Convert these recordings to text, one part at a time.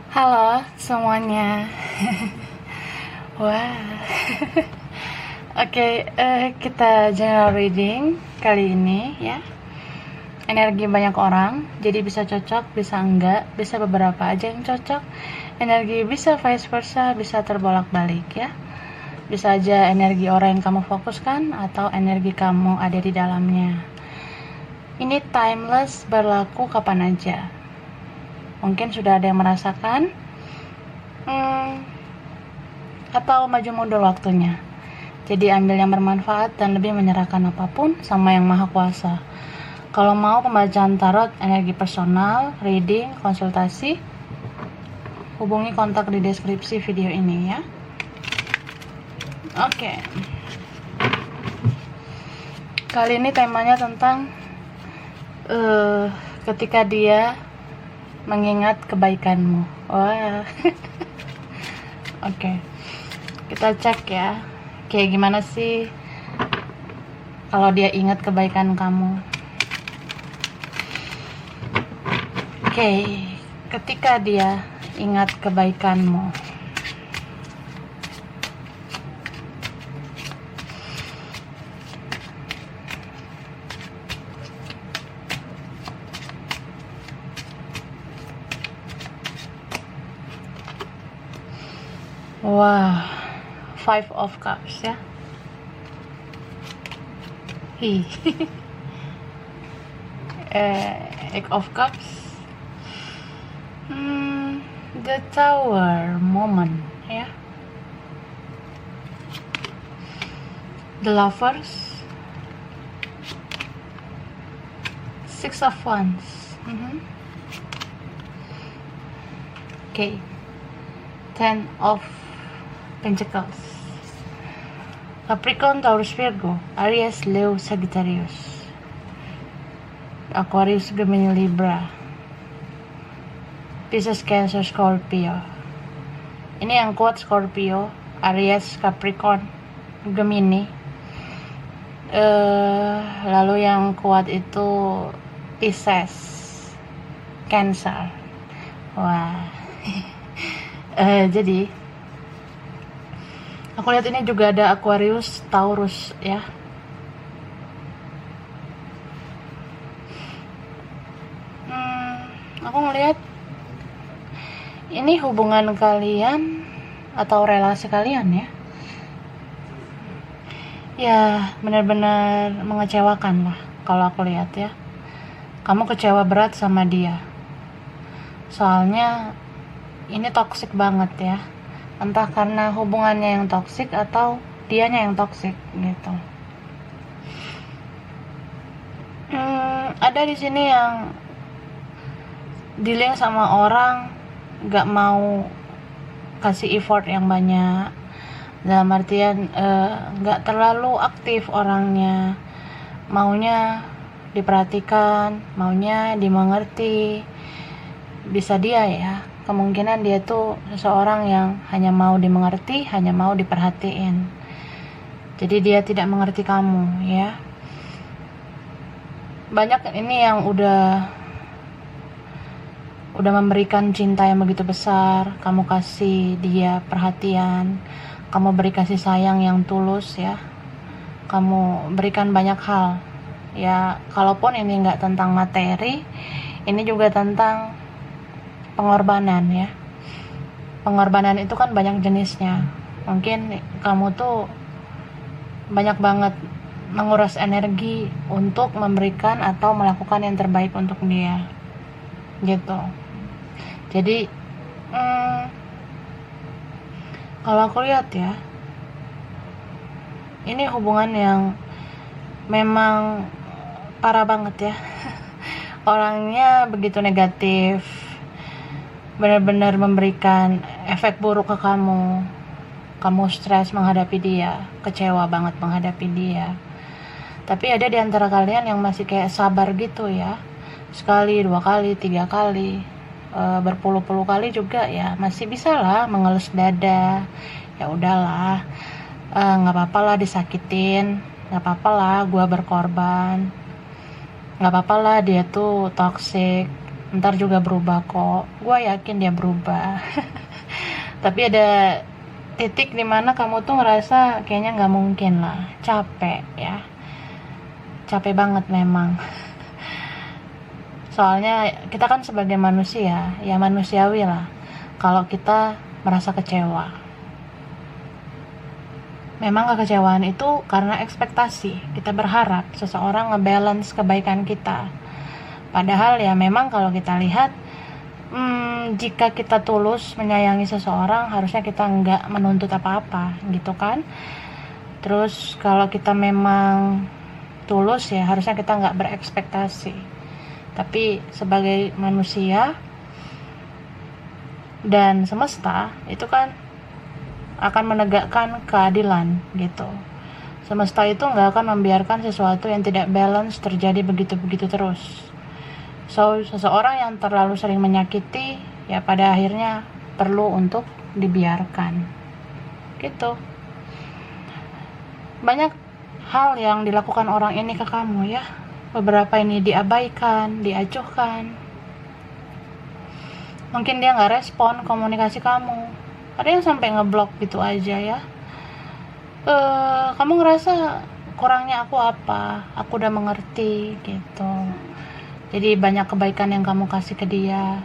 Halo semuanya. Wah. Oke, kita general reading kali ini ya. Energi banyak orang, jadi bisa cocok, bisa enggak, bisa beberapa aja yang cocok. Energi bisa vice versa, bisa terbolak-balik ya. Bisa aja energi orang yang kamu fokuskan atau energi kamu ada di dalamnya. Ini timeless, berlaku kapan aja. Mungkin sudah ada yang merasakan atau maju mundur waktunya. Jadi ambil yang bermanfaat dan lebih menyerahkan apapun sama yang maha kuasa. Kalau mau pembacaan tarot, energi personal, reading, konsultasi, hubungi kontak di deskripsi video ini ya. Oke. Kali ini temanya tentang ketika dia mengingat kebaikanmu. Wah. Oke. Kita cek ya. Kayak gimana sih kalau dia ingat kebaikan kamu. Oke. Ketika dia ingat kebaikanmu. Wah, Five of Cups ya. Eight of Cups. The Tower moment ya. The Lovers. Six of Wands. Okay. Ten of Pentacles. Capricorn, Taurus, Virgo, Aries, Leo, Sagittarius, Aquarius, Gemini, Libra, Pisces, Cancer, Scorpio. Ini yang kuat Scorpio, Aries, Capricorn, Gemini. Lalu yang kuat itu Pisces, Cancer. Wah. Jadi aku lihat ini juga ada Aquarius, Taurus ya. Aku ngelihat ini hubungan kalian atau relasi kalian ya. Ya benar-benar mengecewakan lah kalau aku lihat ya. Kamu kecewa berat sama dia. Soalnya ini toksik banget ya. Entah karena hubungannya yang toksik atau dianya yang toksik gitu. Ada di sini yang dealing sama orang gak mau kasih effort yang banyak, dalam artian gak terlalu aktif orangnya, maunya diperhatikan, maunya dimengerti. Bisa dia ya, kemungkinan dia tuh seseorang yang hanya mau dimengerti, hanya mau diperhatiin. Jadi dia tidak mengerti kamu ya. Banyak ini yang udah memberikan cinta yang begitu besar, kamu kasih dia perhatian, kamu beri kasih sayang yang tulus ya, kamu berikan banyak hal ya. Kalaupun ini nggak tentang materi, ini juga tentang pengorbanan ya. Pengorbanan itu kan banyak jenisnya. Mungkin kamu tuh banyak banget menguras energi untuk memberikan atau melakukan yang terbaik untuk dia gitu. Jadi kalau aku lihat ya, ini hubungan yang memang parah banget ya. Orangnya begitu negatif, benar-benar memberikan efek buruk ke kamu. Kamu stres menghadapi dia, kecewa banget menghadapi dia. Tapi ada di antara kalian yang masih kayak sabar gitu ya. Sekali, dua kali, tiga kali, berpuluh-puluh kali juga ya, masih bisa lah mengelus dada. Ya udahlah, nggak apa-apa lah disakitin, nggak apa-apa lah gue berkorban, nggak apa-apa lah dia tuh toxic, ntar juga berubah kok, gue yakin dia berubah. Tapi ada titik dimana kamu tuh ngerasa kayaknya nggak mungkin lah, capek ya, capek banget memang. Soalnya kita kan sebagai manusia, ya manusiawi lah kalau kita merasa kecewa. Memang kekecewaan itu karena ekspektasi, kita berharap seseorang ngebalance kebaikan kita. Padahal ya memang kalau kita lihat, jika kita tulus menyayangi seseorang, harusnya kita nggak menuntut apa-apa gitu kan. Terus kalau kita memang tulus ya harusnya kita nggak berekspektasi. Tapi sebagai manusia dan semesta itu kan akan menegakkan keadilan gitu. Semesta itu nggak akan membiarkan sesuatu yang tidak balance terjadi begitu-begitu terus. So, seseorang yang terlalu sering menyakiti ya pada akhirnya perlu untuk dibiarkan gitu. Banyak hal yang dilakukan orang ini ke kamu ya, beberapa ini diabaikan, diacuhkan. Mungkin dia nggak respon komunikasi kamu, ada yang sampai ngeblok gitu aja ya. Kamu ngerasa kurangnya aku apa, aku udah mengerti gitu. Jadi banyak kebaikan yang kamu kasih ke dia.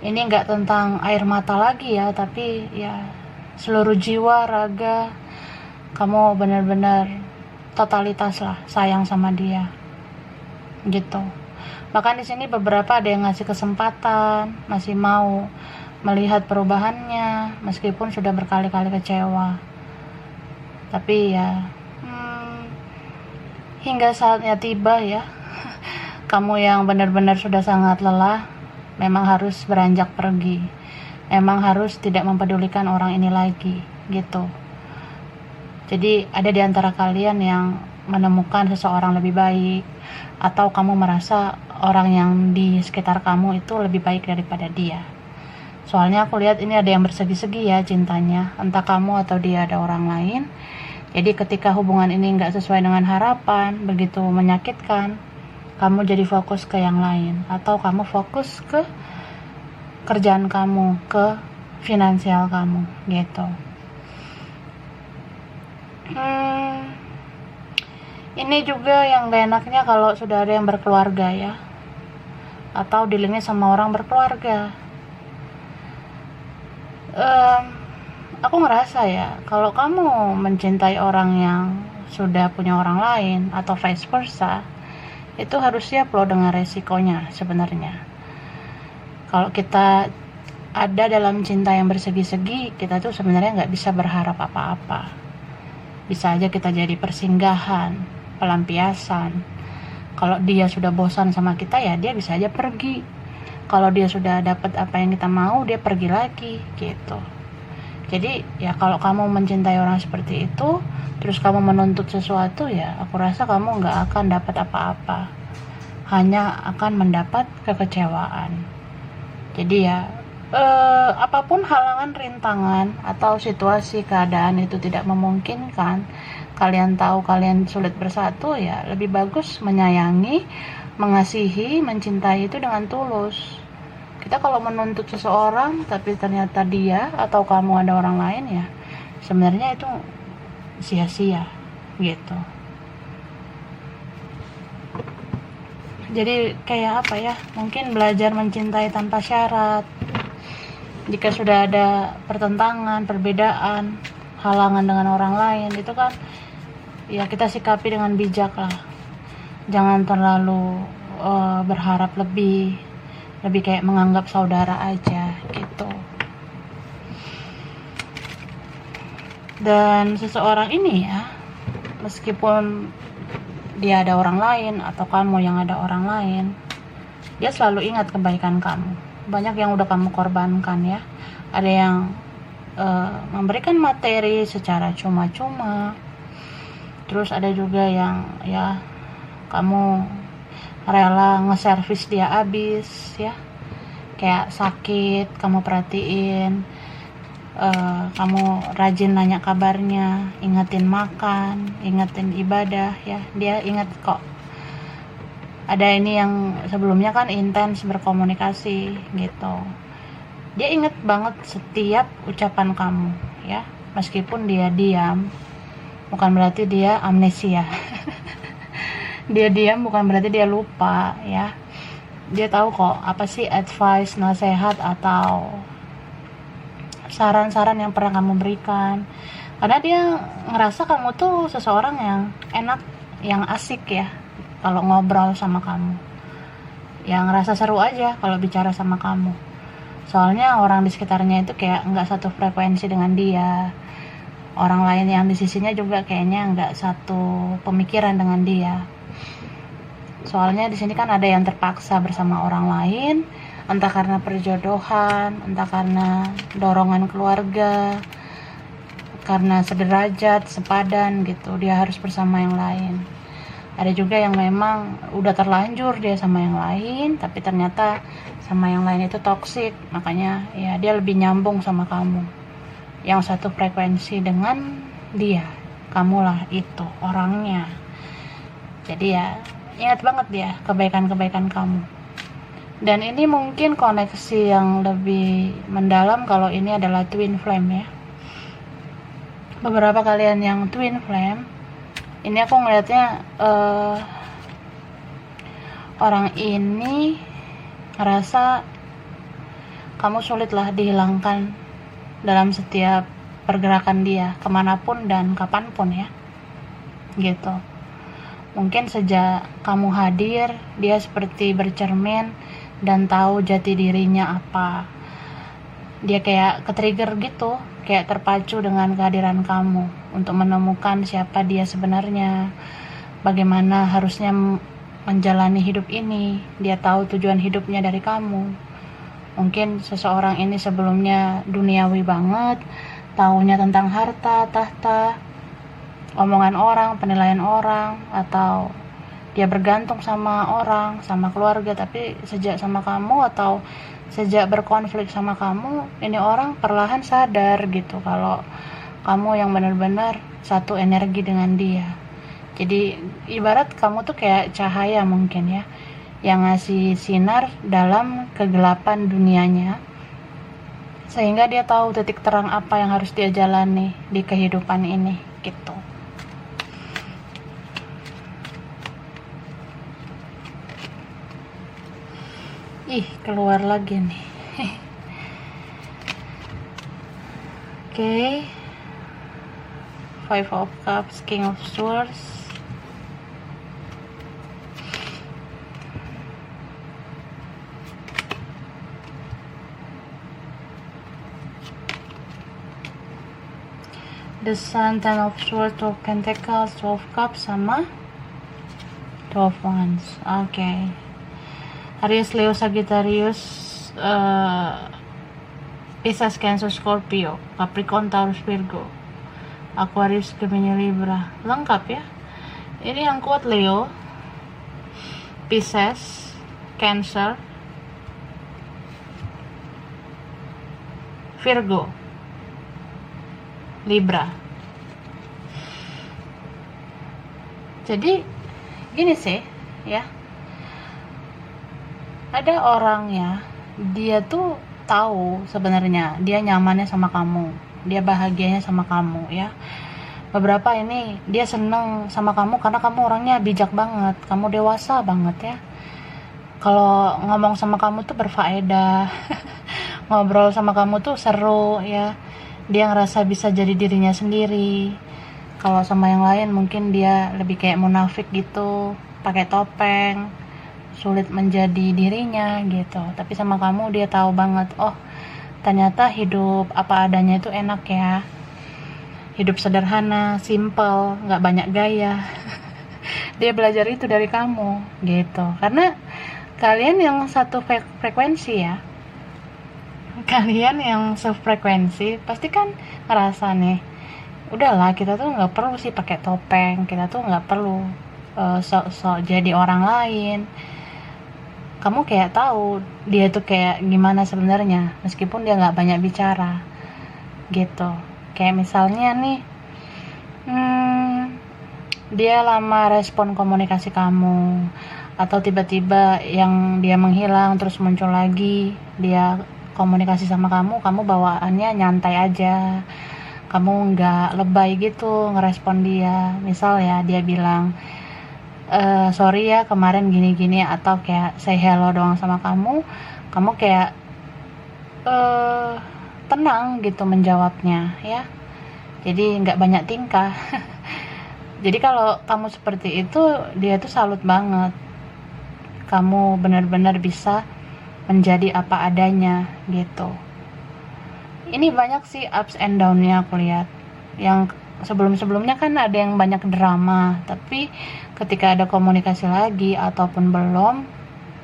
Ini nggak tentang air mata lagi ya, tapi ya seluruh jiwa, raga, kamu benar-benar totalitas lah sayang sama dia gitu. Bahkan di sini beberapa ada yang ngasih kesempatan, masih mau melihat perubahannya meskipun sudah berkali-kali kecewa. Tapi ya hingga saatnya tiba ya, kamu yang benar-benar sudah sangat lelah memang harus beranjak pergi, memang harus tidak mempedulikan orang ini lagi gitu. Jadi ada di antara kalian yang menemukan seseorang lebih baik, atau kamu merasa orang yang di sekitar kamu itu lebih baik daripada dia. Soalnya aku lihat ini ada yang bersegi-segi ya cintanya, entah kamu atau dia ada orang lain. Jadi ketika hubungan ini nggak sesuai dengan harapan, begitu menyakitkan, kamu jadi fokus ke yang lain, atau kamu fokus ke kerjaan kamu, ke finansial kamu gitu. Ini juga yang gak enaknya kalau sudah ada yang berkeluarga ya, atau dealingnya sama orang berkeluarga. Aku ngerasa ya, kalau kamu mencintai orang yang sudah punya orang lain atau vice versa, itu harus siap loh dengan resikonya sebenarnya. Kalau kita ada dalam cinta yang bersegi-segi, kita tuh sebenarnya nggak bisa berharap apa-apa. Bisa aja kita jadi persinggahan, pelampiasan. Kalau dia sudah bosan sama kita ya dia bisa aja pergi. Kalau dia sudah dapat apa yang kita mau, dia pergi lagi gitu. Jadi ya kalau kamu mencintai orang seperti itu, terus kamu menuntut sesuatu, ya aku rasa kamu nggak akan dapat apa-apa, hanya akan mendapat kekecewaan. Jadi ya apapun halangan, rintangan, atau situasi keadaan itu tidak memungkinkan, kalian tahu kalian sulit bersatu, ya lebih bagus menyayangi, mengasihi, mencintai itu dengan tulus. Kita kalau menuntut seseorang tapi ternyata dia atau kamu ada orang lain, ya sebenarnya itu sia-sia gitu. Jadi kayak apa ya, mungkin belajar mencintai tanpa syarat. Jika sudah ada pertentangan, perbedaan, halangan dengan orang lain, itu kan ya kita sikapi dengan bijak lah. Jangan terlalu berharap lebih kayak menganggap saudara aja gitu. Dan seseorang ini ya, meskipun dia ada orang lain atau kamu yang ada orang lain, dia selalu ingat kebaikan kamu. Banyak yang udah kamu korbankan ya. Ada yang memberikan materi secara cuma-cuma. Terus ada juga yang ya kamu rela nge-servis dia abis ya. Kayak sakit kamu perhatiin, kamu rajin nanya kabarnya, ingetin makan, ingetin ibadah ya. Dia ingat kok. ada ini yang sebelumnya kan intens berkomunikasi gitu. Dia inget banget setiap ucapan kamu ya, meskipun dia diam bukan berarti dia amnesia. Dia diam bukan berarti dia lupa ya. Dia tahu kok apa sih advice, nasihat atau saran-saran yang pernah kamu berikan, karena dia ngerasa kamu tuh seseorang yang enak, yang asik ya kalau ngobrol sama kamu, yang ngerasa seru aja kalau bicara sama kamu. Soalnya orang di sekitarnya itu kayak nggak satu frekuensi dengan dia, orang lain yang di sisinya juga kayaknya nggak satu pemikiran dengan dia. Soalnya di sini kan ada yang terpaksa bersama orang lain, entah karena perjodohan, entah karena dorongan keluarga, karena sederajat, sepadan gitu, dia harus bersama yang lain. Ada juga yang memang udah terlanjur dia sama yang lain, tapi ternyata sama yang lain itu toksik, makanya ya dia lebih nyambung sama kamu, yang satu frekuensi dengan dia. Kamulah itu orangnya. Jadi ya ingat banget dia kebaikan-kebaikan kamu. Dan ini mungkin koneksi yang lebih mendalam kalau ini adalah twin flame ya. Beberapa kalian yang twin flame, ini aku ngeliatnya orang ini ngerasa kamu sulit lah dihilangkan dalam setiap pergerakan dia, kemanapun dan kapanpun ya gitu. Mungkin sejak kamu hadir, dia seperti bercermin dan tahu jati dirinya apa. Dia kayak ketrigger gitu, kayak terpacu dengan kehadiran kamu untuk menemukan siapa dia sebenarnya, bagaimana harusnya menjalani hidup ini. Dia tahu tujuan hidupnya dari kamu. Mungkin seseorang ini sebelumnya duniawi banget, taunya tentang harta, tahta, omongan orang, penilaian orang, atau dia bergantung sama orang, sama keluarga. Tapi sejak sama kamu atau sejak berkonflik sama kamu, ini orang perlahan sadar gitu kalau kamu yang benar-benar satu energi dengan dia. Jadi ibarat kamu tuh kayak cahaya mungkin ya, yang ngasih sinar dalam kegelapan dunianya, sehingga dia tahu titik terang apa yang harus dia jalani di kehidupan ini gitu. Ih, keluar lagi nih. Oke. Five of Cups, King of Swords. The Sun, Ten of Swords, 12 Pentacles, 12 Cups, sama 12 Wands. Oke. Aries, Leo, Sagittarius, Pisces, Cancer, Scorpio, Capricorn, Taurus, Virgo, Aquarius, Gemini, Libra. Lengkap ya. Ini yang kuat Leo, Pisces, Cancer, Virgo, Libra. Jadi gini sih ya, ada orang ya, dia tuh tahu sebenarnya dia nyamannya sama kamu, dia bahagianya sama kamu ya. Beberapa ini dia seneng sama kamu karena kamu orangnya bijak banget, kamu dewasa banget ya. Kalau ngomong sama kamu tuh berfaedah, ngobrol sama kamu tuh seru ya. Dia ngerasa bisa jadi dirinya sendiri. Kalau sama yang lain mungkin dia lebih kayak munafik gitu, pakai topeng, sulit menjadi dirinya gitu. Tapi sama kamu dia tahu banget, oh ternyata hidup apa adanya itu enak ya, hidup sederhana, simple, nggak banyak gaya. Dia belajar itu dari kamu gitu, karena kalian yang satu frekuensi ya, kalian yang sefrekuensi pasti kan ngerasa nih, udahlah kita tuh nggak perlu sih pakai topeng, kita tuh nggak perlu sok-sok jadi orang lain. Kamu kayak tahu dia tuh kayak gimana sebenarnya, meskipun dia nggak banyak bicara gitu. Kayak misalnya nih, dia lama respon komunikasi kamu, atau tiba-tiba yang dia menghilang terus muncul lagi, dia komunikasi sama kamu bawaannya nyantai aja, kamu nggak lebay gitu ngerespon dia. Misal ya dia bilang sorry ya kemarin gini-gini, atau kayak say hello doang sama kamu kayak tenang gitu menjawabnya ya, jadi nggak banyak tingkah. Jadi kalau kamu seperti itu, dia tuh salut banget, kamu benar-benar bisa menjadi apa adanya gitu. Ini banyak sih ups and down-nya aku lihat. Yang sebelum-sebelumnya kan ada yang banyak drama, tapi ketika ada komunikasi lagi ataupun belum,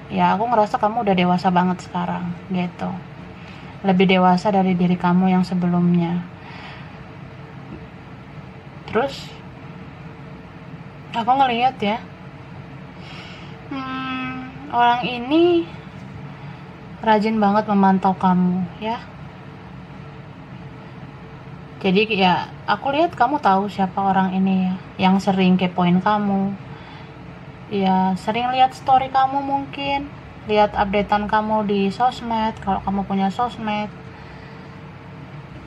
ya aku ngerasa kamu udah dewasa banget sekarang gitu, lebih dewasa dari diri kamu yang sebelumnya. Terus aku ngelihat ya, orang ini rajin banget memantau kamu ya. Jadi ya aku lihat kamu tahu siapa orang ini ya, yang sering kepoin kamu ya, sering lihat story kamu, mungkin lihat updatean kamu di sosmed kalau kamu punya sosmed.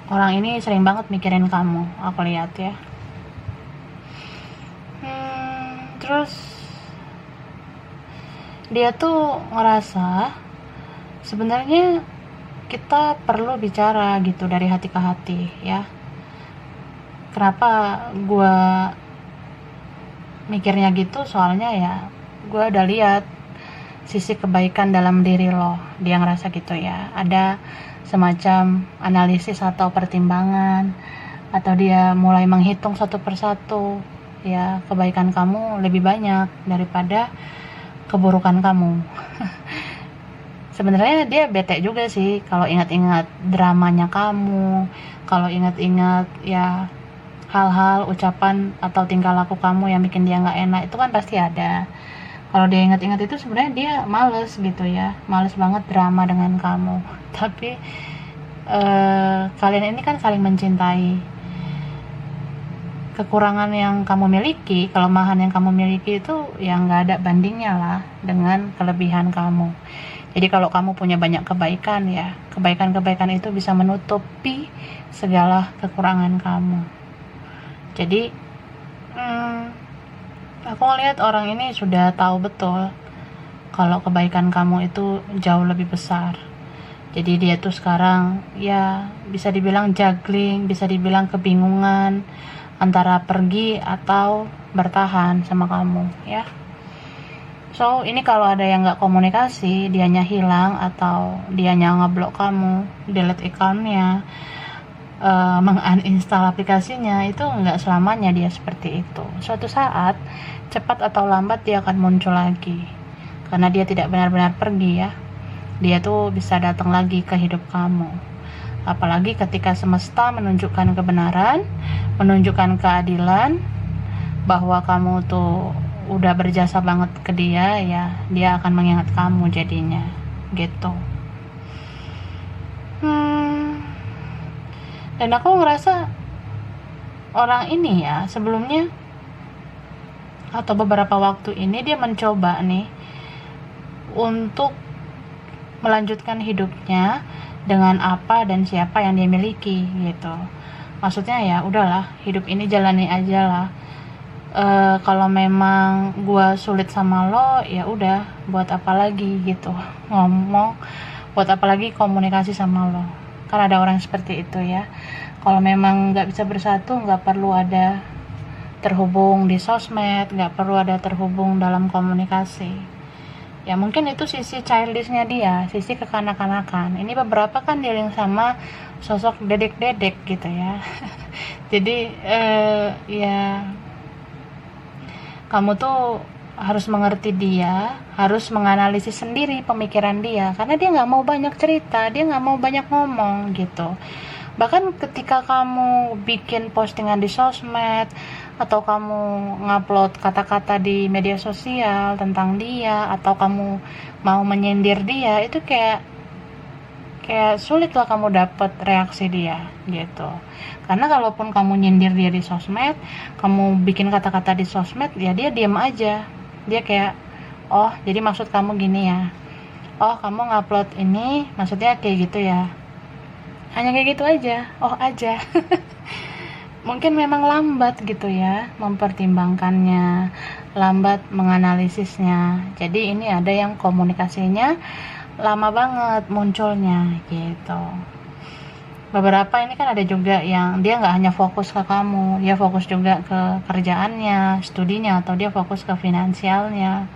Orang ini sering banget mikirin kamu, aku lihat ya. Terus dia tuh ngerasa sebenarnya kita perlu bicara gitu dari hati ke hati ya. Kenapa gue mikirnya gitu? Soalnya ya gue udah lihat sisi kebaikan dalam diri lo. Dia ngerasa gitu ya, ada semacam analisis atau pertimbangan, atau dia mulai menghitung satu persatu ya, kebaikan kamu lebih banyak daripada keburukan kamu. Sebenarnya dia bete juga sih kalau ingat-ingat dramanya kamu, kalau ingat-ingat ya hal-hal, ucapan atau tingkah laku kamu yang bikin dia nggak enak, itu kan pasti ada. Kalau dia ingat-ingat itu sebenarnya dia males gitu ya, males banget drama dengan kamu. Tapi kalian ini kan saling mencintai. Kekurangan yang kamu miliki, kelemahan yang kamu miliki itu yang nggak ada bandingnya lah dengan kelebihan kamu. Jadi kalau kamu punya banyak kebaikan ya, kebaikan-kebaikan itu bisa menutupi segala kekurangan kamu. Jadi aku ngelihat orang ini sudah tahu betul kalau kebaikan kamu itu jauh lebih besar. Jadi dia tuh sekarang ya bisa dibilang juggling, bisa dibilang kebingungan antara pergi atau bertahan sama kamu ya. So ini kalau ada yang nggak komunikasi, dianya hilang atau dianya ngeblok kamu, delete accountnya, menguninstall aplikasinya, itu nggak selamanya dia seperti itu. Suatu saat cepat atau lambat dia akan muncul lagi, karena dia tidak benar-benar pergi ya. Dia tuh bisa datang lagi ke hidup kamu, apalagi ketika semesta menunjukkan kebenaran, menunjukkan keadilan, bahwa kamu tuh udah berjasa banget ke dia ya, dia akan mengingat kamu jadinya gitu. Dan aku ngerasa orang ini ya sebelumnya atau beberapa waktu ini dia mencoba nih untuk melanjutkan hidupnya dengan apa dan siapa yang dia miliki gitu. Maksudnya ya udahlah, hidup ini jalani aja lah. Kalau memang gua sulit sama lo, ya udah, buat apa lagi gitu ngomong, buat apa lagi komunikasi sama lo. Kan ada orang seperti itu ya. Kalau memang nggak bisa bersatu, nggak perlu ada terhubung di sosmed, nggak perlu ada terhubung dalam komunikasi. Ya mungkin itu sisi childishnya dia, sisi kekanak-kanakan. Ini beberapa kan dealing sama sosok dedek-dedek gitu ya. Jadi ya kamu tuh harus mengerti dia, harus menganalisis sendiri pemikiran dia, karena dia nggak mau banyak cerita, dia nggak mau banyak ngomong gitu. Bahkan ketika kamu bikin postingan di sosmed atau kamu ngupload kata-kata di media sosial tentang dia, atau kamu mau menyindir dia, itu kayak sulit lah kamu dapat reaksi dia gitu. Karena kalaupun kamu nyindir dia di sosmed, kamu bikin kata-kata di sosmed, ya dia diam aja. Dia kayak oh jadi maksud kamu gini ya, oh kamu ngupload ini maksudnya kayak gitu ya, hanya kayak gitu aja, oh aja. Mungkin memang lambat gitu ya mempertimbangkannya, lambat menganalisisnya, jadi ini ada yang komunikasinya lama banget munculnya gitu. Beberapa ini kan ada juga yang dia nggak hanya fokus ke kamu, dia fokus juga ke kerjaannya, studinya, atau dia fokus ke finansialnya.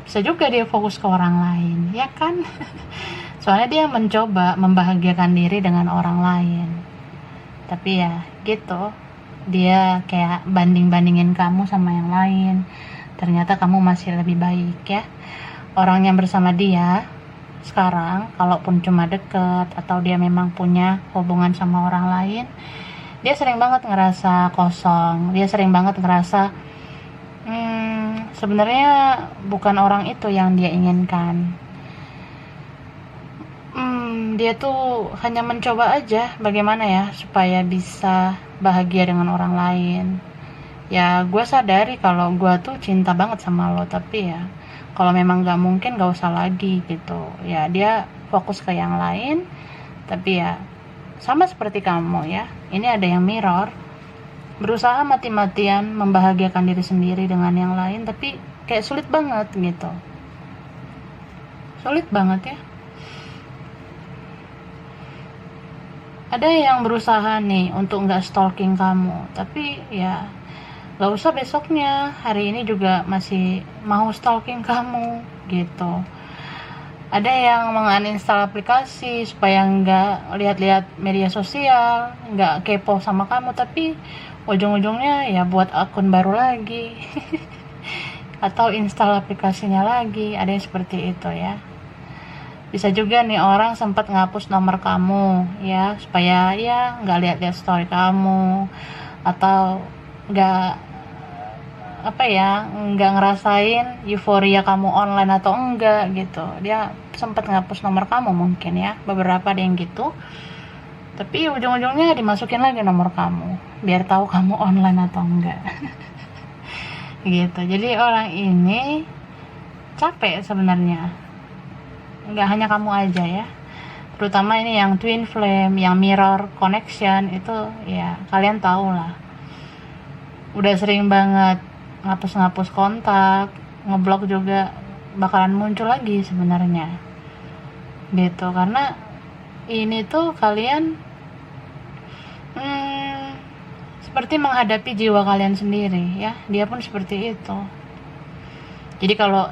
Bisa juga dia fokus ke orang lain, ya kan? Soalnya dia mencoba membahagiakan diri dengan orang lain. Tapi ya gitu, dia kayak banding-bandingin kamu sama yang lain. Ternyata kamu masih lebih baik ya. Orang yang bersama dia sekarang, kalaupun cuma deket atau dia memang punya hubungan sama orang lain, dia sering banget ngerasa kosong, dia sering banget ngerasa sebenarnya bukan orang itu yang dia inginkan. Dia tuh hanya mencoba aja bagaimana ya supaya bisa bahagia dengan orang lain. Ya gue sadari kalau gue tuh cinta banget sama lo, tapi ya kalau memang gak mungkin gak usah lagi gitu ya. Dia fokus ke yang lain, tapi ya sama seperti kamu ya, ini ada yang mirror, berusaha mati-matian membahagiakan diri sendiri dengan yang lain, tapi kayak sulit banget gitu, sulit banget ya. Ada yang berusaha nih untuk gak stalking kamu, tapi ya gak usah besoknya, hari ini juga masih mau stalking kamu gitu. Ada yang menguninstall aplikasi supaya nggak lihat-lihat media sosial, nggak kepo sama kamu, tapi ujung-ujungnya ya buat akun baru lagi atau install aplikasinya lagi. Ada yang seperti itu ya. Bisa juga nih orang sempat ngapus nomor kamu ya supaya ya nggak lihat-lihat story kamu, atau nggak ngerasain euforia kamu online atau enggak gitu. Dia sempat ngapus nomor kamu mungkin ya, beberapa ada yang gitu, tapi ujung-ujungnya dimasukin lagi nomor kamu biar tahu kamu online atau enggak gitu. Jadi orang ini capek sebenarnya, nggak hanya kamu aja ya, terutama ini yang twin flame, yang mirror connection itu ya kalian tahu lah, udah sering banget ngapus-ngapus kontak, ngeblok juga bakalan muncul lagi sebenarnya gitu. Karena ini tuh kalian seperti menghadapi jiwa kalian sendiri ya, dia pun seperti itu. Jadi kalau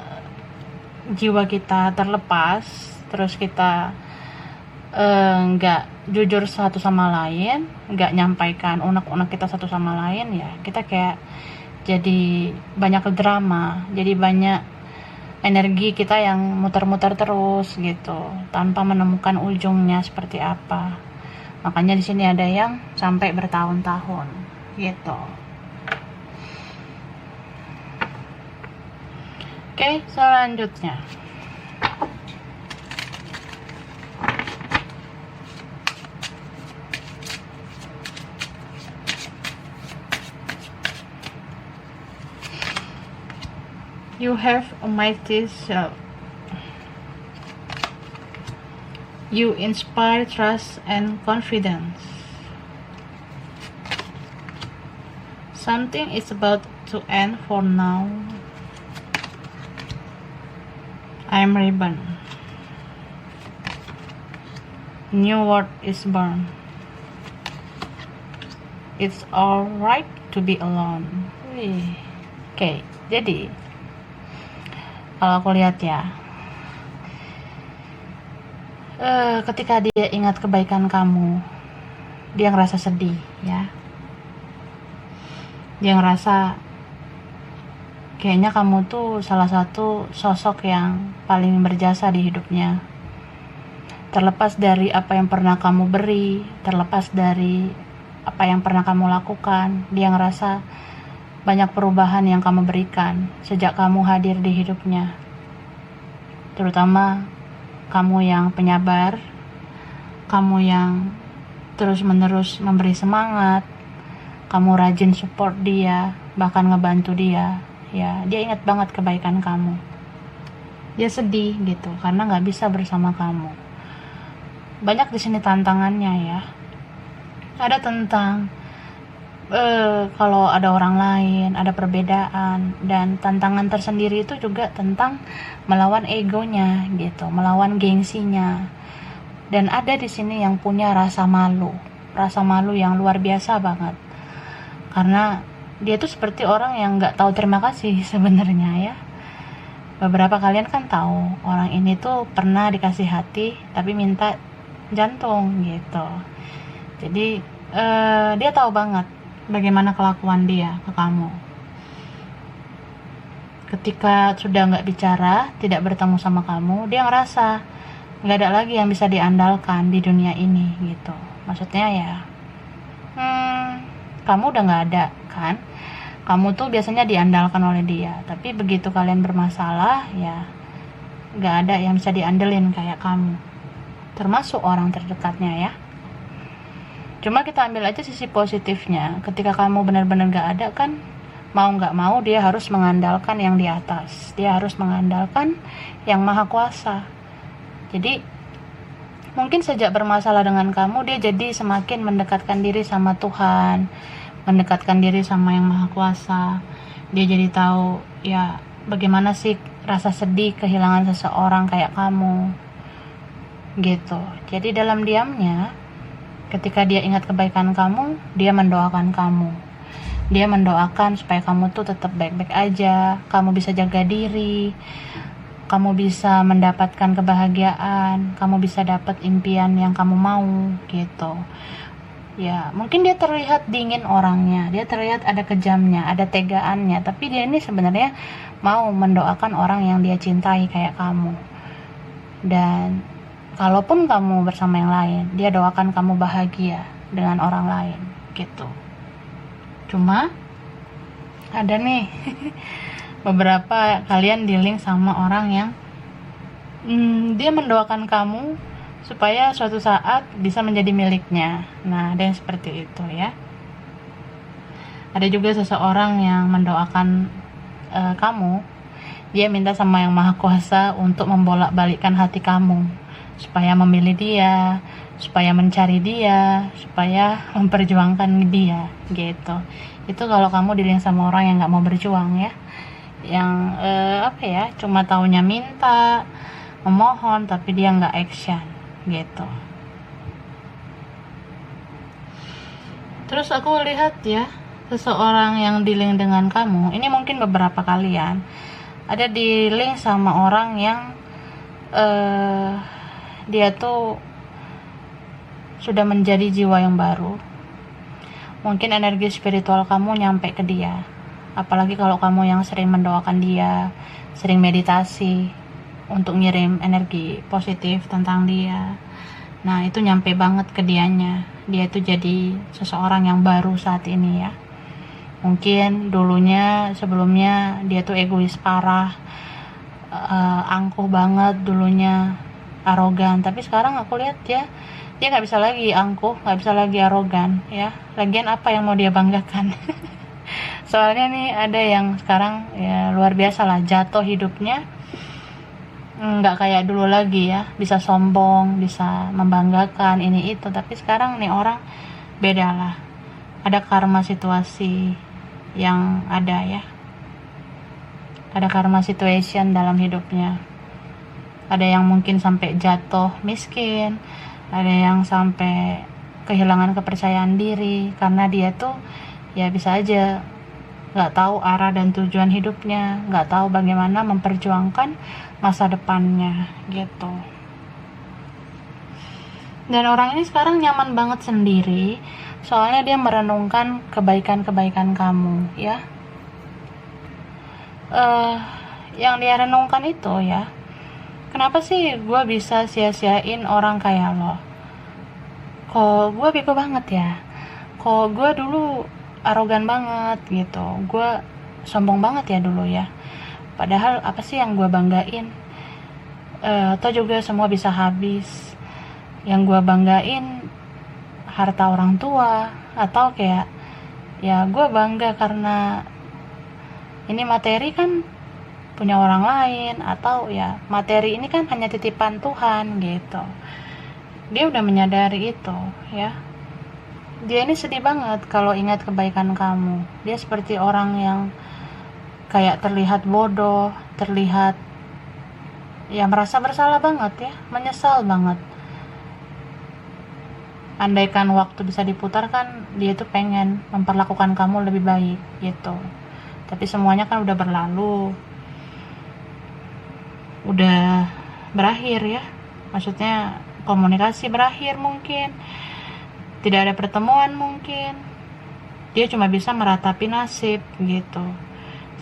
jiwa kita terlepas, terus kita nggak jujur satu sama lain, nggak nyampaikan unek-unek kita satu sama lain, ya kita kayak jadi banyak drama, jadi banyak energi kita yang muter-muter terus gitu tanpa menemukan ujungnya seperti apa. Makanya di sini ada yang sampai bertahun-tahun gitu. Oke, selanjutnya you have a mighty self. You inspire trust and confidence. Something is about to end for now. I'm reborn. New world is born. It's alright to be alone. Oke, jadi kalau aku lihat ya, ketika dia ingat kebaikan kamu, dia ngerasa sedih ya. Dia ngerasa kayaknya kamu tuh salah satu sosok yang paling berjasa di hidupnya. Terlepas dari apa yang pernah kamu beri, terlepas dari apa yang pernah kamu lakukan, dia ngerasa banyak perubahan yang kamu berikan sejak kamu hadir di hidupnya. Terutama kamu yang penyabar, kamu yang terus-menerus memberi semangat, kamu rajin support dia, bahkan ngebantu dia ya dia ingat banget kebaikan kamu. Dia sedih gitu karena nggak bisa bersama kamu. Banyak di sini tantangannya ya. Ada tentang kalau ada orang lain, ada perbedaan, dan tantangan tersendiri itu juga tentang melawan egonya gitu, melawan gengsinya. Dan ada di sini yang punya rasa malu yang luar biasa banget. Karena dia tuh seperti orang yang nggak tahu terima kasih sebenarnya ya. Beberapa kalian kan tahu orang ini tuh pernah dikasih hati tapi minta jantung gitu. Jadi dia tahu banget bagaimana kelakuan dia ke kamu. Ketika sudah nggak bicara, tidak bertemu sama kamu, dia ngerasa nggak ada lagi yang bisa diandalkan di dunia ini gitu. Maksudnya ya, kamu udah nggak ada kan? Kamu tuh biasanya diandalkan oleh dia, tapi begitu kalian bermasalah ya nggak ada yang bisa diandelin kayak kamu, termasuk orang terdekatnya ya. Cuma kita ambil aja sisi positifnya. Ketika kamu benar-benar nggak ada kan, mau nggak mau dia harus mengandalkan yang di atas, dia harus mengandalkan yang maha kuasa. Jadi mungkin sejak bermasalah dengan kamu, dia jadi semakin mendekatkan diri sama Tuhan, mendekatkan diri sama yang maha kuasa. Dia jadi tahu ya bagaimana sih rasa sedih kehilangan seseorang kayak kamu gitu. Jadi dalam diamnya, ketika dia ingat kebaikan kamu, dia mendoakan kamu. Dia mendoakan supaya kamu tuh tetap baik-baik aja, kamu bisa jaga diri, kamu bisa mendapatkan kebahagiaan, kamu bisa dapat impian yang kamu mau gitu. Ya, mungkin dia terlihat dingin orangnya, dia terlihat ada kejamnya, ada tegaannya, tapi dia ini sebenarnya mau mendoakan orang yang dia cintai kayak kamu. Dan kalaupun kamu bersama yang lain, dia doakan kamu bahagia dengan orang lain gitu. Cuma ada nih beberapa kalian dealing sama orang yang dia mendoakan kamu supaya suatu saat bisa menjadi miliknya. Nah, ada yang seperti itu ya. Ada juga seseorang yang mendoakan kamu. Dia minta sama yang maha kuasa untuk membolak-balikkan hati kamu, supaya memilih dia, supaya mencari dia, supaya memperjuangkan dia gitu. Itu kalau kamu dealing sama orang yang gak mau berjuang ya, yang cuma taunya minta, memohon, tapi dia gak action gitu. Terus aku lihat ya, seseorang yang dealing dengan kamu, ini mungkin beberapa kalian ada dealing sama orang yang dia tuh sudah menjadi jiwa yang baru. Mungkin energi spiritual kamu nyampe ke dia, apalagi kalau kamu yang sering mendoakan dia, sering meditasi untuk ngirim energi positif tentang dia. Nah, itu nyampe banget ke dianya. Dia itu jadi seseorang yang baru saat ini ya. Mungkin sebelumnya dia tuh egois parah, angkuh banget dulunya, arogan. Tapi sekarang aku lihat dia nggak bisa lagi angkuh, nggak bisa lagi arogan ya. Lagian apa yang mau dia banggakan? Soalnya nih ada yang sekarang ya luar biasa lah, jatuh hidupnya nggak kayak dulu lagi ya, bisa sombong, bisa membanggakan ini itu. Tapi sekarang nih orang beda lah, ada karma situasi yang ada ya, ada karma situation dalam hidupnya. Ada yang mungkin sampai jatuh miskin, ada yang sampai kehilangan kepercayaan diri karena dia tuh ya bisa aja nggak tahu arah dan tujuan hidupnya, nggak tahu bagaimana memperjuangkan masa depannya gitu. Dan orang ini sekarang nyaman banget sendiri, soalnya dia merenungkan kebaikan-kebaikan kamu ya. Yang dia renungkan itu ya, kenapa sih gue bisa sia-siain orang kayak lo? Kok gue bego banget ya? Kok gue dulu arogan banget gitu, gue sombong banget ya dulu ya. Padahal apa sih yang gue banggain? Atau juga semua bisa habis. Yang gue banggain harta orang tua, atau kayak ya gue bangga karena ini materi kan punya orang lain, atau ya materi ini kan hanya titipan Tuhan gitu. Dia udah menyadari itu ya. Dia ini sedih banget kalau ingat kebaikan kamu. Dia seperti orang yang kayak terlihat bodoh, terlihat ya merasa bersalah banget ya, menyesal banget. Andaikan waktu bisa diputarkan, dia tuh pengen memperlakukan kamu lebih baik gitu. Tapi semuanya kan udah berlalu, udah berakhir ya. Maksudnya komunikasi berakhir mungkin, tidak ada pertemuan mungkin. Dia cuma bisa meratapi nasib gitu.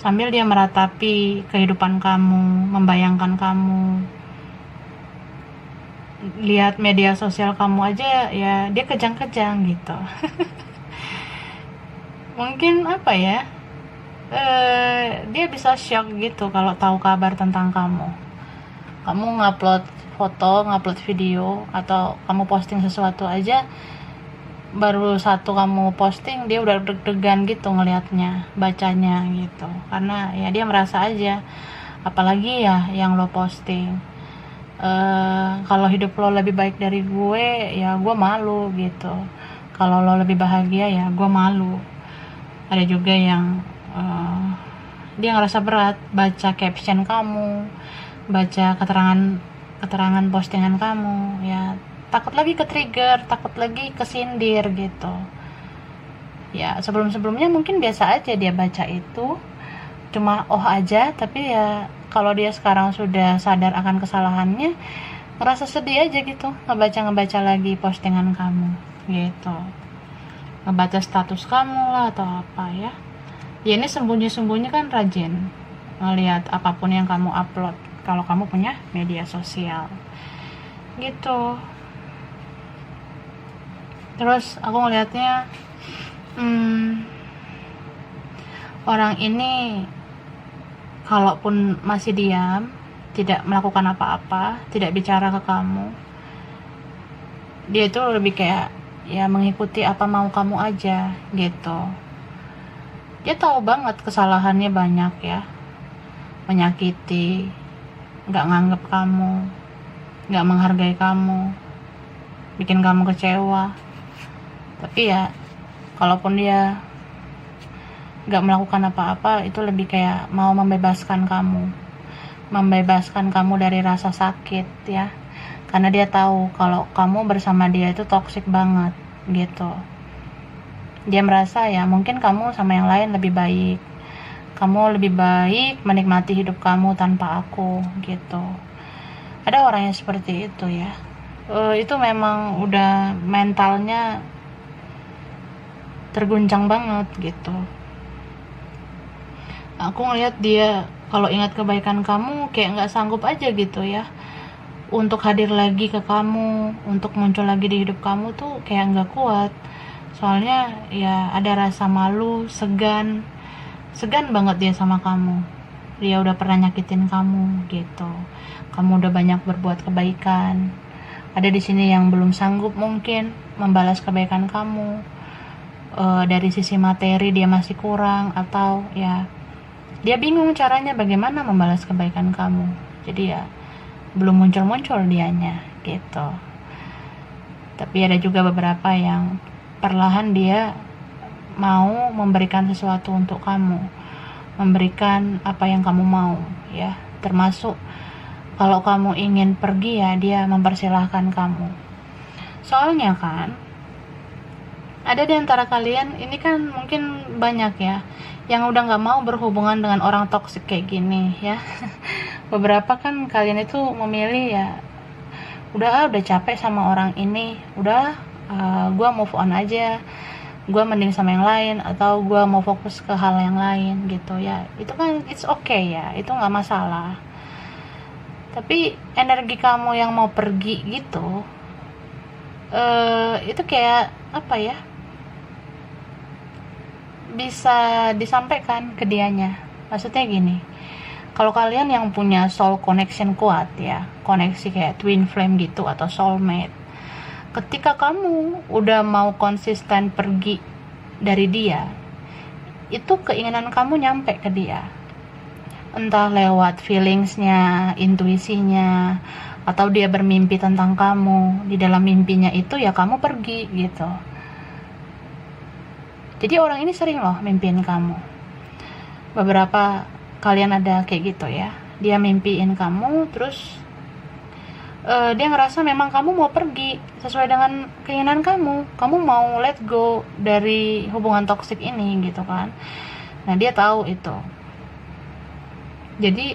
Sambil dia meratapi kehidupan kamu, membayangkan kamu, lihat media sosial kamu aja ya dia kejang-kejang gitu. Mungkin apa ya, dia bisa shock gitu kalau tahu kabar tentang kamu ngupload foto, ngupload video, atau kamu posting sesuatu aja, baru satu kamu posting dia udah deg-degan gitu ngelihatnya, bacanya gitu, karena ya dia merasa aja, apalagi ya yang lo posting, kalau hidup lo lebih baik dari gue ya gue malu gitu, kalau lo lebih bahagia ya gue malu. Ada juga yang dia ngerasa berat baca caption kamu, baca keterangan postingan kamu, ya takut lagi ke trigger, takut lagi kesindir gitu ya. Sebelumnya mungkin biasa aja dia baca itu, cuma aja, tapi ya kalau dia sekarang sudah sadar akan kesalahannya, ngerasa sedih aja gitu ngebaca lagi postingan kamu gitu, ngebaca status kamu lah atau apa ya. Ya ini sembunyi-sembunyi kan rajin ngelihat apapun yang kamu upload kalau kamu punya media sosial gitu. Terus aku ngelihatnya orang ini kalaupun masih diam, tidak melakukan apa-apa, tidak bicara ke kamu, dia itu lebih kayak ya mengikuti apa mau kamu aja gitu. Dia tahu banget kesalahannya banyak ya, menyakiti, gak nganggep kamu, gak menghargai kamu, bikin kamu kecewa. Tapi ya kalaupun dia gak melakukan apa-apa, itu lebih kayak mau membebaskan kamu dari rasa sakit ya, karena dia tahu kalau kamu bersama dia itu toksik banget gitu. Dia merasa ya mungkin kamu sama yang lain lebih baik, kamu lebih baik menikmati hidup kamu tanpa aku gitu. Ada orang yang seperti itu ya. Itu memang udah mentalnya terguncang banget gitu. Aku ngeliat dia kalau ingat kebaikan kamu kayak nggak sanggup aja gitu ya untuk hadir lagi ke kamu, untuk muncul lagi di hidup kamu tuh kayak nggak kuat. Soalnya ya ada rasa malu, segan banget dia sama kamu. Dia udah pernah nyakitin kamu gitu. Kamu udah banyak berbuat kebaikan. Ada di sini yang belum sanggup mungkin membalas kebaikan kamu. Dari sisi materi dia masih kurang, atau ya dia bingung caranya bagaimana membalas kebaikan kamu. Jadi ya belum muncul dianya gitu. Tapi ada juga beberapa yang perlahan dia mau memberikan sesuatu untuk kamu, memberikan apa yang kamu mau ya, termasuk kalau kamu ingin pergi ya dia mempersilahkan kamu. Soalnya kan ada di antara kalian ini kan mungkin banyak ya yang udah gak mau berhubungan dengan orang toksik kayak gini ya. Beberapa kan kalian itu memilih ya udah capek sama orang ini, udah gue move on aja, gue mending sama yang lain, atau gue mau fokus ke hal yang lain gitu ya. Itu kan it's okay ya, itu gak masalah. Tapi energi kamu yang mau pergi gitu, itu kayak apa ya, bisa disampaikan ke dianya. Maksudnya gini, kalau kalian yang punya soul connection kuat ya, koneksi kayak twin flame gitu atau soulmate, ketika kamu udah mau konsisten pergi dari dia, itu keinginan kamu nyampe ke dia, entah lewat feelingsnya, intuisinya, atau dia bermimpi tentang kamu. Di dalam mimpinya itu ya kamu pergi gitu. Jadi orang ini sering loh mimpiin kamu. Beberapa kalian ada kayak gitu ya, dia mimpiin kamu, terus dia ngerasa memang kamu mau pergi sesuai dengan keinginan kamu mau let go dari hubungan toksik ini gitu kan. Nah dia tahu itu, jadi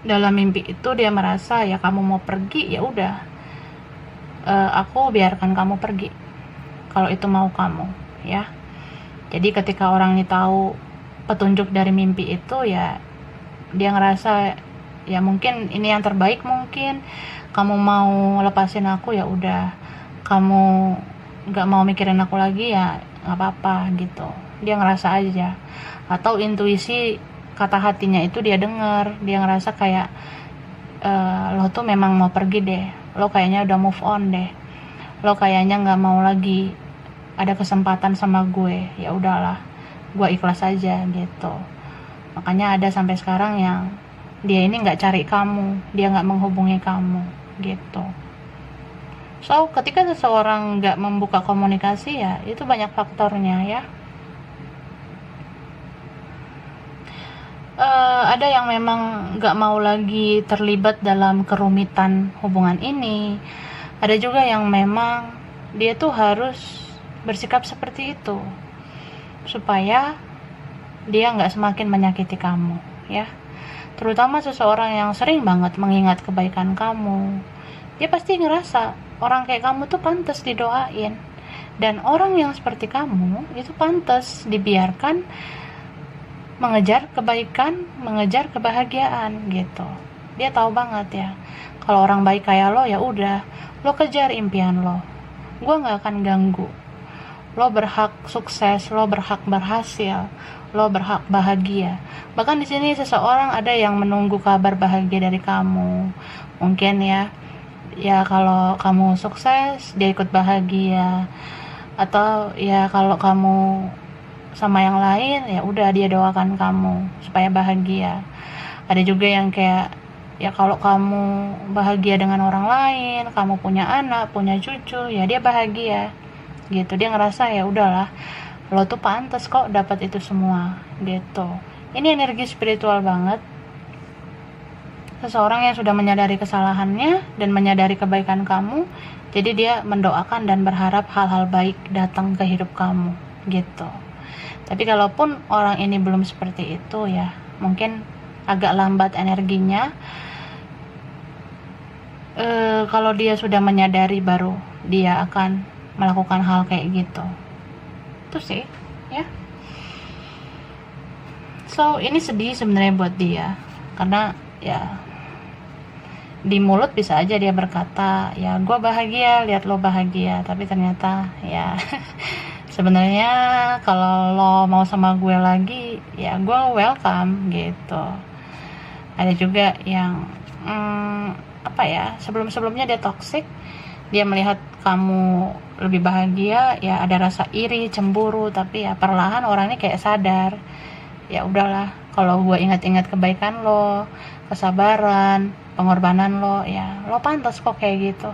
dalam mimpi itu dia merasa ya kamu mau pergi, ya udah, aku biarkan kamu pergi kalau itu mau kamu ya. Jadi ketika orang ini tahu petunjuk dari mimpi itu, ya dia ngerasa ya mungkin ini yang terbaik, mungkin kamu mau lepasin aku, ya udah, kamu nggak mau mikirin aku lagi, ya nggak apa-apa gitu. Dia ngerasa aja, atau intuisi kata hatinya itu dia dengar, dia ngerasa kayak lo tuh memang mau pergi deh, lo kayaknya udah move on deh, lo kayaknya nggak mau lagi ada kesempatan sama gue, ya udahlah, gue ikhlas aja gitu. Makanya ada sampai sekarang yang dia ini nggak cari kamu, dia nggak menghubungi kamu gitu. So ketika seseorang nggak membuka komunikasi, ya itu banyak faktornya ya. Ada yang memang nggak mau lagi terlibat dalam kerumitan hubungan ini. Ada juga yang memang dia tuh harus bersikap seperti itu supaya dia nggak semakin menyakiti kamu ya. Terutama seseorang yang sering banget mengingat kebaikan kamu, dia pasti ngerasa orang kayak kamu tuh pantas didoain, dan orang yang seperti kamu itu pantas dibiarkan mengejar kebaikan, mengejar kebahagiaan gitu. Dia tahu banget ya, kalau orang baik kayak lo, ya udah, lo kejar impian lo, gue nggak akan ganggu. Lo berhak sukses, lo berhak berhasil, lo berhak bahagia. Bahkan di sini seseorang ada yang menunggu kabar bahagia dari kamu. Mungkin ya kalau kamu sukses, dia ikut bahagia. Atau ya kalau kamu sama yang lain, ya udah, dia doakan kamu supaya bahagia. Ada juga yang kayak ya kalau kamu bahagia dengan orang lain, kamu punya anak, punya cucu, ya dia bahagia gitu. Dia ngerasa ya udahlah, lo tuh pantas kok dapat itu semua gitu. Ini energi spiritual banget. Seseorang yang sudah menyadari kesalahannya dan menyadari kebaikan kamu, jadi dia mendoakan dan berharap hal-hal baik datang ke hidup kamu gitu. Tapi kalaupun orang ini belum seperti itu, ya mungkin agak lambat energinya. Kalau dia sudah menyadari, baru dia akan melakukan hal kayak gitu. Itu sih ya. So ini sedih sebenarnya buat dia, karena ya di mulut bisa aja dia berkata ya gue bahagia lihat lo bahagia, tapi ternyata ya sebenarnya kalau lo mau sama gue lagi, ya gue welcome gitu. Ada juga yang sebelumnya dia toxic, dia melihat kamu lebih bahagia, ya ada rasa iri, cemburu, tapi ya perlahan orang ini kayak sadar, ya udahlah, kalau gue ingat-ingat kebaikan lo, kesabaran, pengorbanan lo, ya lo pantas kok kayak gitu.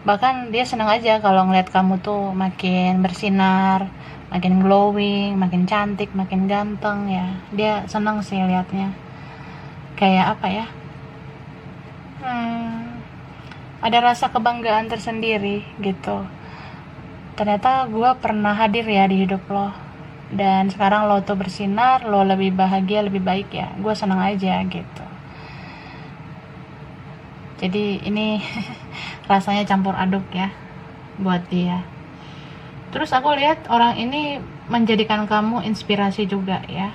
Bahkan dia senang aja kalau ngeliat kamu tuh makin bersinar, makin glowing, makin cantik, makin ganteng, ya dia senang sih liatnya. Kayak apa ya, ada rasa kebanggaan tersendiri gitu. Ternyata gue pernah hadir ya di hidup lo, dan sekarang lo tuh bersinar, lo lebih bahagia, lebih baik, ya gue senang aja gitu. Jadi ini rasanya campur aduk ya buat dia. Terus aku lihat orang ini menjadikan kamu inspirasi juga ya.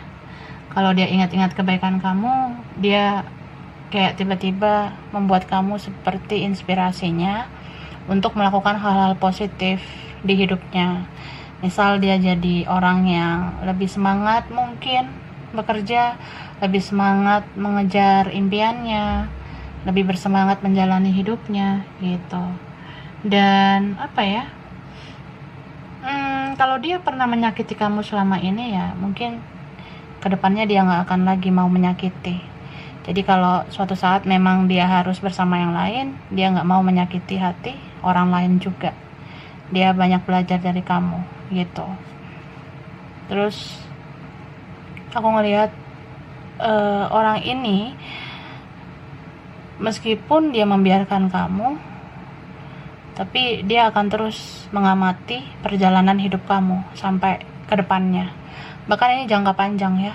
Kalau dia ingat-ingat kebaikan kamu, dia kayak tiba-tiba membuat kamu seperti inspirasinya untuk melakukan hal-hal positif di hidupnya. Misal dia jadi orang yang lebih semangat mungkin bekerja, lebih semangat mengejar impiannya, lebih bersemangat menjalani hidupnya gitu. Dan Kalau dia pernah menyakiti kamu selama ini, ya mungkin kedepannya dia nggak akan lagi mau menyakiti. Jadi kalau suatu saat memang dia harus bersama yang lain, dia nggak mau menyakiti hati orang lain juga. Dia banyak belajar dari kamu gitu. Terus aku ngelihat orang ini, meskipun dia membiarkan kamu, tapi dia akan terus mengamati perjalanan hidup kamu sampai ke depannya. Bahkan ini jangka panjang ya.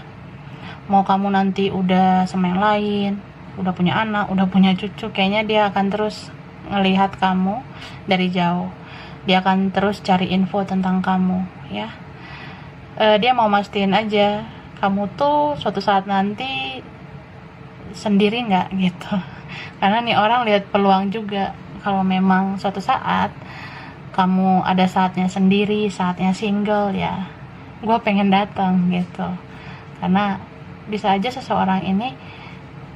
Mau kamu nanti udah sama yang lain, udah punya anak, udah punya cucu, kayaknya dia akan terus ngelihat kamu dari jauh. Dia akan terus cari info tentang kamu ya. Dia mau mastiin aja kamu tuh suatu saat nanti sendiri nggak gitu. Karena nih orang lihat peluang juga, kalau memang suatu saat kamu ada saatnya sendiri, saatnya single, ya gue pengen datang gitu. Karena bisa aja seseorang ini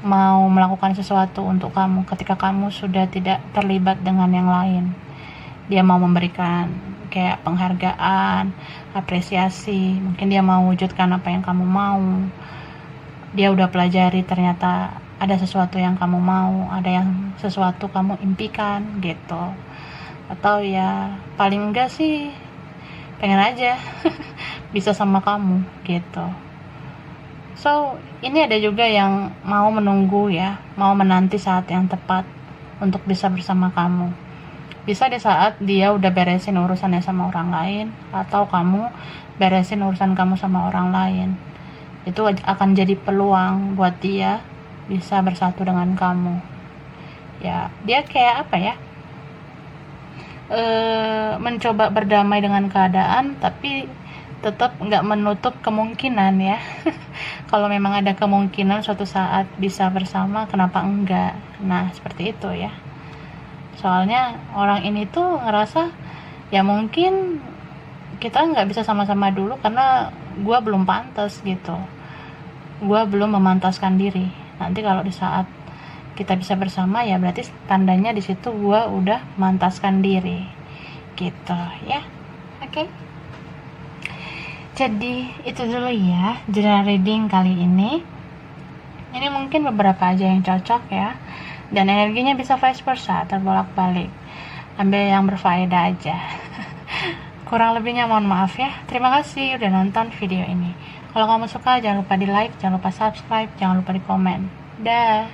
mau melakukan sesuatu untuk kamu ketika kamu sudah tidak terlibat dengan yang lain. Dia mau memberikan kayak penghargaan, apresiasi, mungkin dia mau wujudkan apa yang kamu mau. Dia udah pelajari ternyata ada sesuatu yang kamu mau, ada yang sesuatu kamu impikan gitu. Atau ya paling enggak sih pengen aja bisa sama kamu gitu. So ini ada juga yang mau menunggu ya, mau menanti saat yang tepat untuk bisa bersama kamu. Bisa di saat dia udah beresin urusannya sama orang lain, atau kamu beresin urusan kamu sama orang lain. Itu akan jadi peluang buat dia bisa bersatu dengan kamu. Ya, dia kayak apa ya? Mencoba berdamai dengan keadaan, tapi tetap nggak menutup kemungkinan ya. Kalau memang ada kemungkinan suatu saat bisa bersama, kenapa enggak? Nah, seperti itu ya. Soalnya orang ini tuh ngerasa ya mungkin kita nggak bisa sama-sama dulu karena gue belum pantas gitu. Gue belum memantaskan diri. Nanti kalau di saat kita bisa bersama, ya berarti tandanya di situ gue udah memantaskan diri gitu ya. Oke. Jadi itu dulu ya general reading kali ini. Ini mungkin beberapa aja yang cocok ya, dan energinya bisa vice versa, terbolak-balik. Ambil yang berfaedah aja. Kurang lebihnya mohon maaf ya. Terima kasih udah nonton video ini. Kalau kamu suka, jangan lupa di like, jangan lupa subscribe, jangan lupa di komen. Dah.